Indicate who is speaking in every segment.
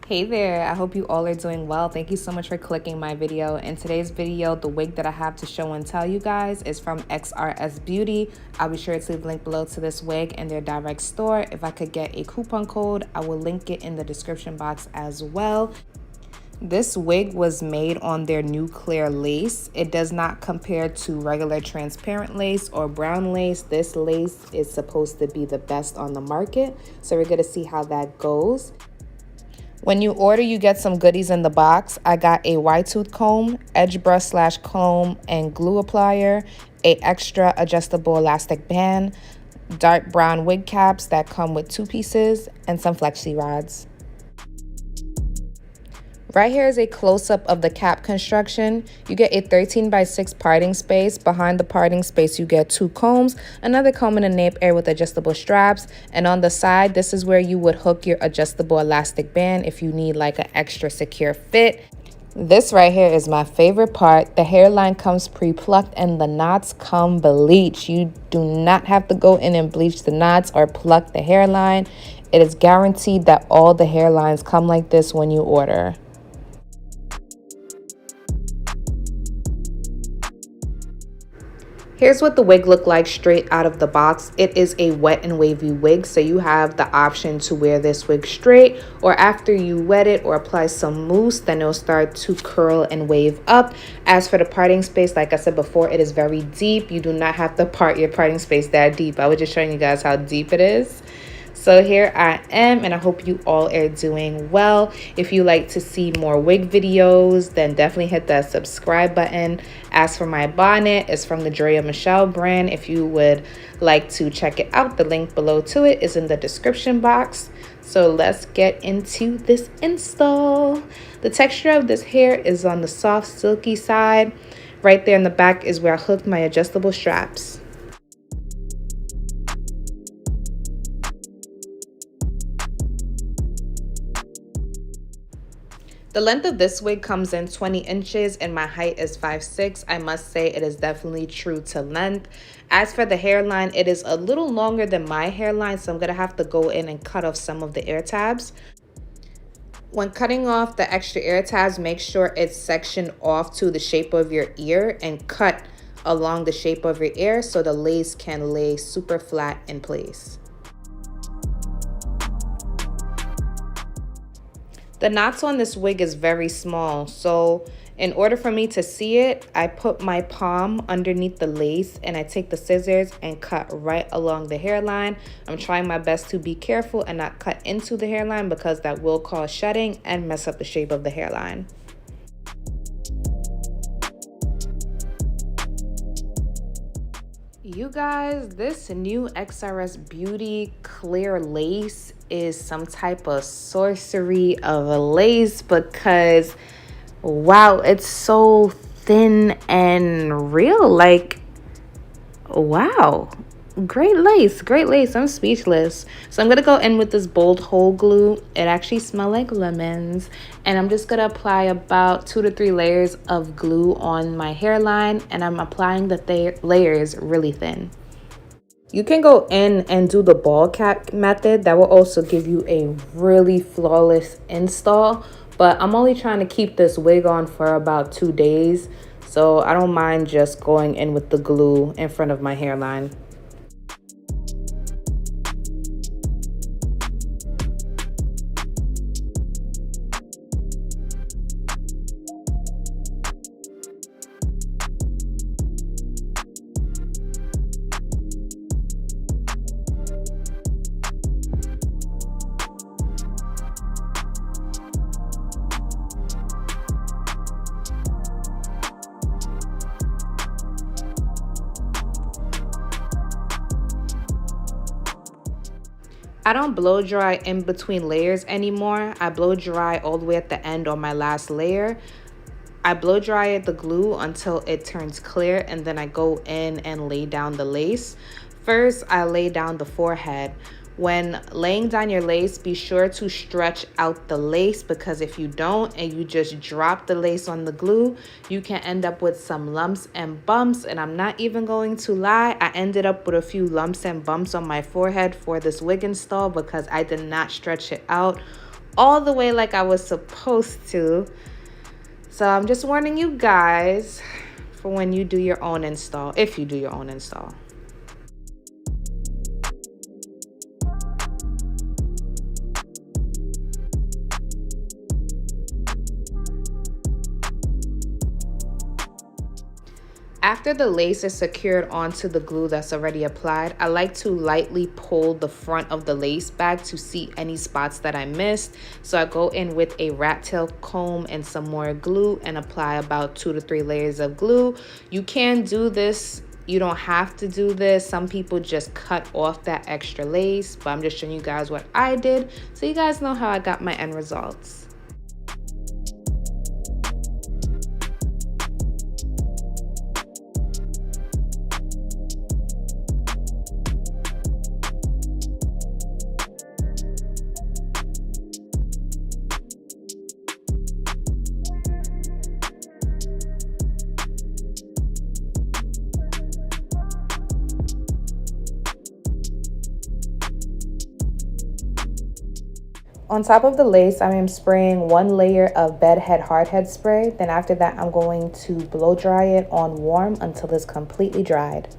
Speaker 1: Hey there, I hope you all are doing well. Thank you so much for clicking my video. In today's video, the wig that I have to show and tell you guys is from Xrsbeauty. I'll be sure to leave a link below to this wig and their direct store. If I could get a coupon code, I will link it in the description box as well. This wig was made on their new clear lace. It does not compare to regular transparent lace or brown lace. This lace is supposed to be the best on the market, so we're gonna see how that goes. When you order, you get some goodies in the box. I got a wide tooth comb, edge brush / comb, and glue applier, a extra adjustable elastic band, dark brown wig caps that come with 2 pieces, and some flexi rods. Right here is a close-up of the cap construction. You get a 13x6 parting space. Behind the parting space, you get 2 combs, another comb and a nape air with adjustable straps. And on the side, this is where you would hook your adjustable elastic band if you need like an extra secure fit. This right here is my favorite part. The hairline comes pre-plucked and the knots come bleached. You do not have to go in and bleach the knots or pluck the hairline. It is guaranteed that all the hairlines come like this when you order. Here's what the wig looked like straight out of the box. It is a wet and wavy wig, so you have the option to wear this wig straight, or after you wet it or apply some mousse, then it'll start to curl and wave up. As for the parting space, like I said before, it is very deep. You do not have to part your parting space that deep. I was just showing you guys how deep it is. So here I am, and I hope you all are doing well. If you like to see more wig videos, then definitely hit that subscribe button. As for my bonnet, it's from the Drea Michelle brand. If you would like to check it out, the link below to it is in the description box. So let's get into this install. The texture of this hair is on the soft, silky side. Right there in the back is where I hooked my adjustable straps. The length of this wig comes in 20 inches and my height is 5'6". I must say it is definitely true to length. As for the hairline, it is a little longer than my hairline, so I'm going to have to go in and cut off some of the ear tabs. When cutting off the extra ear tabs, make sure it's sectioned off to the shape of your ear and cut along the shape of your ear so the lace can lay super flat in place. The knots on this wig is very small, so in order for me to see it, I put my palm underneath the lace and I take the scissors and cut right along the hairline. I'm trying my best to be careful and not cut into the hairline because that will cause shedding and mess up the shape of the hairline. You guys, this new Xrsbeauty clear lace is some type of sorcery of a lace because wow, it's so thin and real. Like, wow, great lace. I'm speechless. So I'm gonna go in with this bold hole glue. It actually smells like lemons, and I'm just gonna apply about 2 to 3 layers of glue on my hairline, and I'm applying the layers really thin. You can go in and do the ball cap method. That will also give you a really flawless install, but I'm only trying to keep this wig on for about 2 days, so I don't mind just going in with the glue in front of my hairline. I don't blow dry in between layers anymore. I blow dry all the way at the end on my last layer. I blow dry the glue until it turns clear, and then I go in and lay down the lace. First, I lay down the forehead. When laying down your lace, be sure to stretch out the lace, because if you don't and you just drop the lace on the glue, you can end up with some lumps and bumps. And I'm not even going to lie, I ended up with a few lumps and bumps on my forehead for this wig install because I did not stretch it out all the way like I was supposed to. So I'm just warning you guys for when you do your own install, if you do your own install. After the lace is secured onto the glue that's already applied, I like to lightly pull the front of the lace back to see any spots that I missed. So I go in with a rat tail comb and some more glue and apply about 2 to 3 layers of glue. You can do this. You don't have to do this. Some people just cut off that extra lace, but I'm just showing you guys what I did so you guys know how I got my end results. On top of the lace, I am spraying 1 layer of bedhead hardhead spray. Then after that, I'm going to blow dry it on warm until it's completely dried.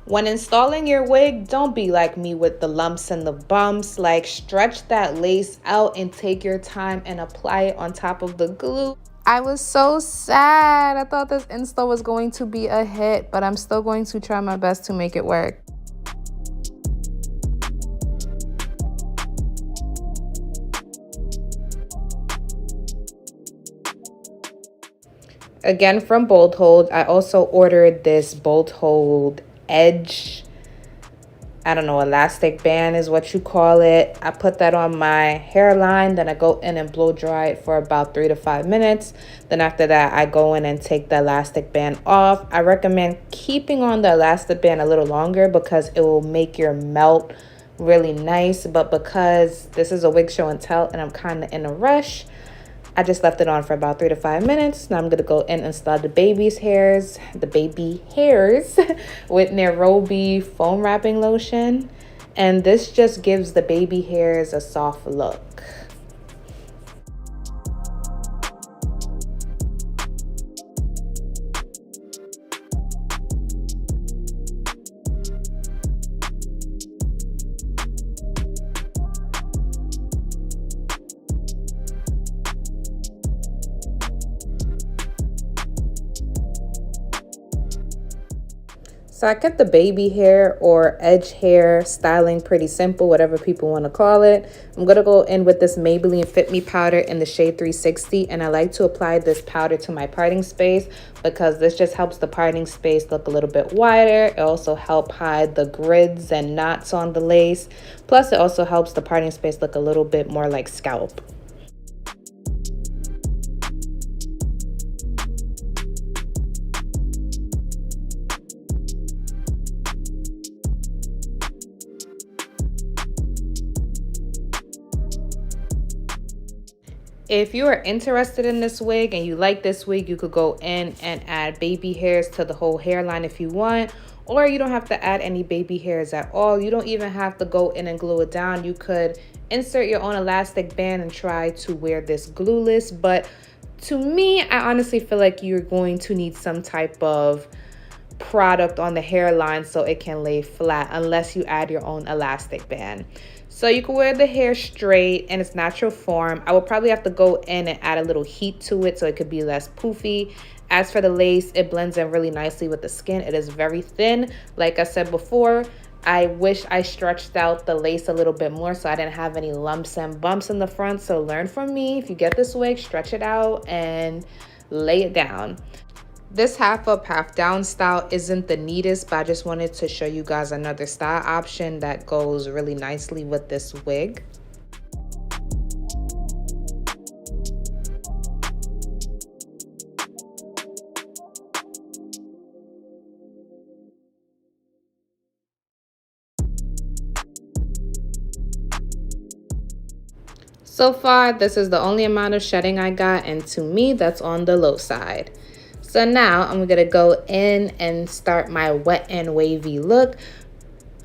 Speaker 1: When installing your wig, don't be like me with the lumps and the bumps. Like, stretch that lace out and take your time and apply it on top of the glue. I was so sad. I thought this install was going to be a hit, but I'm still going to try my best to make it work. Again, from Bolt Hold, I also ordered this Bolt Hold edge, I don't know, elastic band is what you call it. I put that on my hairline, then I go in and blow dry it for about 3 to 5 minutes. Then after that, I go in and take the elastic band off. I recommend keeping on the elastic band a little longer because it will make your melt really nice. But because this is a wig show and tell and I'm kind of in a rush, I just left it on for about 3 to 5 minutes. Now I'm going to go in and install the baby hairs with Nairobi foam wrapping lotion. And this just gives the baby hairs a soft look. So I kept the baby hair or edge hair styling pretty simple, whatever people want to call it. I'm going to go in with this Maybelline Fit Me powder in the shade 360. And I like to apply this powder to my parting space because this just helps the parting space look a little bit wider. It also helps hide the grids and knots on the lace. Plus, it also helps the parting space look a little bit more like scalp. If you are interested in this wig and you like this wig, you could go in and add baby hairs to the whole hairline if you want, or you don't have to add any baby hairs at all. You don't even have to go in and glue it down. You could insert your own elastic band and try to wear this glueless. But to me, I honestly feel like you're going to need some type of product on the hairline so it can lay flat unless you add your own elastic band. So you can wear the hair straight in its natural form. I will probably have to go in and add a little heat to it so it could be less poofy. As for the lace, it blends in really nicely with the skin. It is very thin. Like I said before, I wish I stretched out the lace a little bit more so I didn't have any lumps and bumps in the front. So learn from me. If you get this wig, stretch it out and lay it down. This half up, half down style isn't the neatest, but I just wanted to show you guys another style option that goes really nicely with this wig. So far, this is the only amount of shedding I got, and to me, that's on the low side. So now I'm gonna go in and start my wet and wavy look.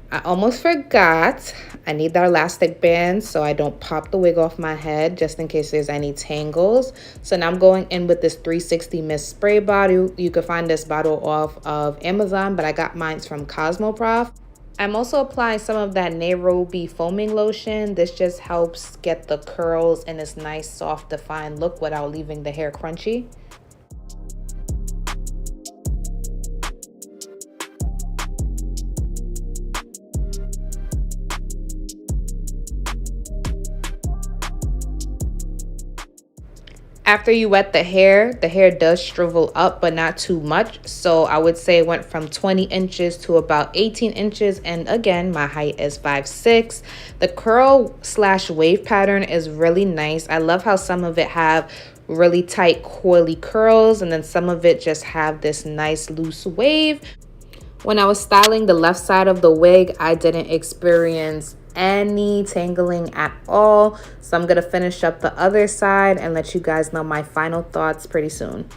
Speaker 1: I almost forgot, I need that elastic band so I don't pop the wig off my head, just in case there's any tangles. So now I'm going in with this 360 mist spray bottle. You can find this bottle off of Amazon, but I got mine from Cosmoprof. I'm also applying some of that Nairobi foaming lotion. This just helps get the curls in this nice, soft, defined look without leaving the hair crunchy. After you wet the hair does shrivel up, but not too much. So I would say it went from 20 inches to about 18 inches. And again, my height is 5'6". The curl / wave pattern is really nice. I love how some of it have really tight coily curls and then some of it just have this nice loose wave. When I was styling the left side of the wig, I didn't experience any tangling at all. So I'm gonna finish up the other side and let you guys know my final thoughts pretty soon.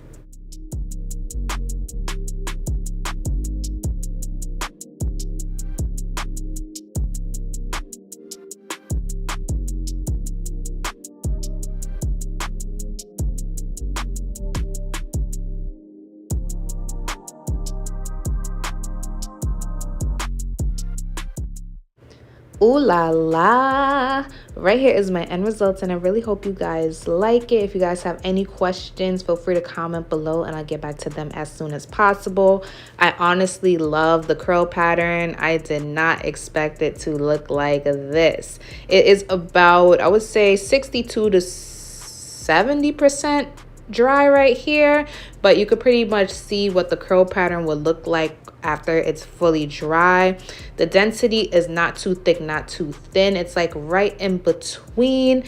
Speaker 1: Ooh la la. Right here is my end results, and I really hope you guys like it. If you guys have any questions, feel free to comment below and I'll get back to them as soon as possible. I honestly love the curl pattern. I did not expect it to look like this. It is about, I would say, 62 to 70% dry right here, but you could pretty much see what the curl pattern would look like after it's fully dry. The density is not too thick, not too thin. It's like right in between.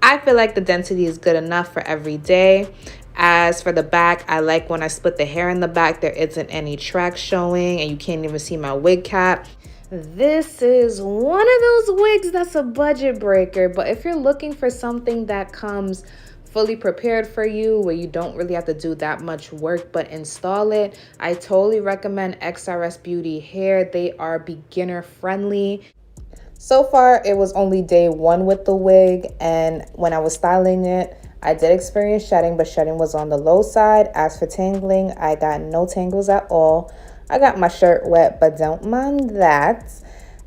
Speaker 1: I feel like the density is good enough for every day. As for the back, I like when I split the hair in the back, there isn't any track showing and you can't even see my wig cap. This is one of those wigs that's a budget breaker, but if you're looking for something that comes fully prepared for you, where you don't really have to do that much work but install it, I totally recommend Xrsbeauty Hair. They are beginner friendly. So far, it was only day 1 with the wig, and when I was styling it, I did experience shedding, but shedding was on the low side. As for tangling, I got no tangles at all. I got my shirt wet, but don't mind that.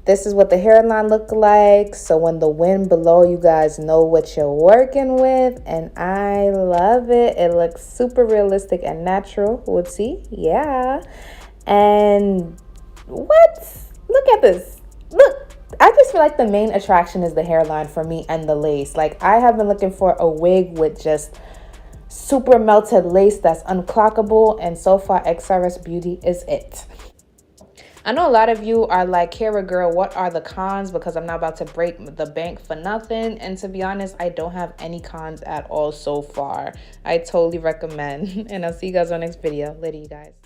Speaker 1: This is what the hairline looked like. So when the wind blow, you guys know what you're working with. And I love it. It looks super realistic and natural. Whoopsie. Yeah. And what? Look at this. Look. I just feel like the main attraction is the hairline for me and the lace. Like, I have been looking for a wig with just super melted lace that's unclockable. And so far, Xrsbeauty is it. I know a lot of you are like, Kara girl, what are the cons? Because I'm not about to break the bank for nothing. And to be honest, I don't have any cons at all so far. I totally recommend. And I'll see you guys on the next video. Later, you guys.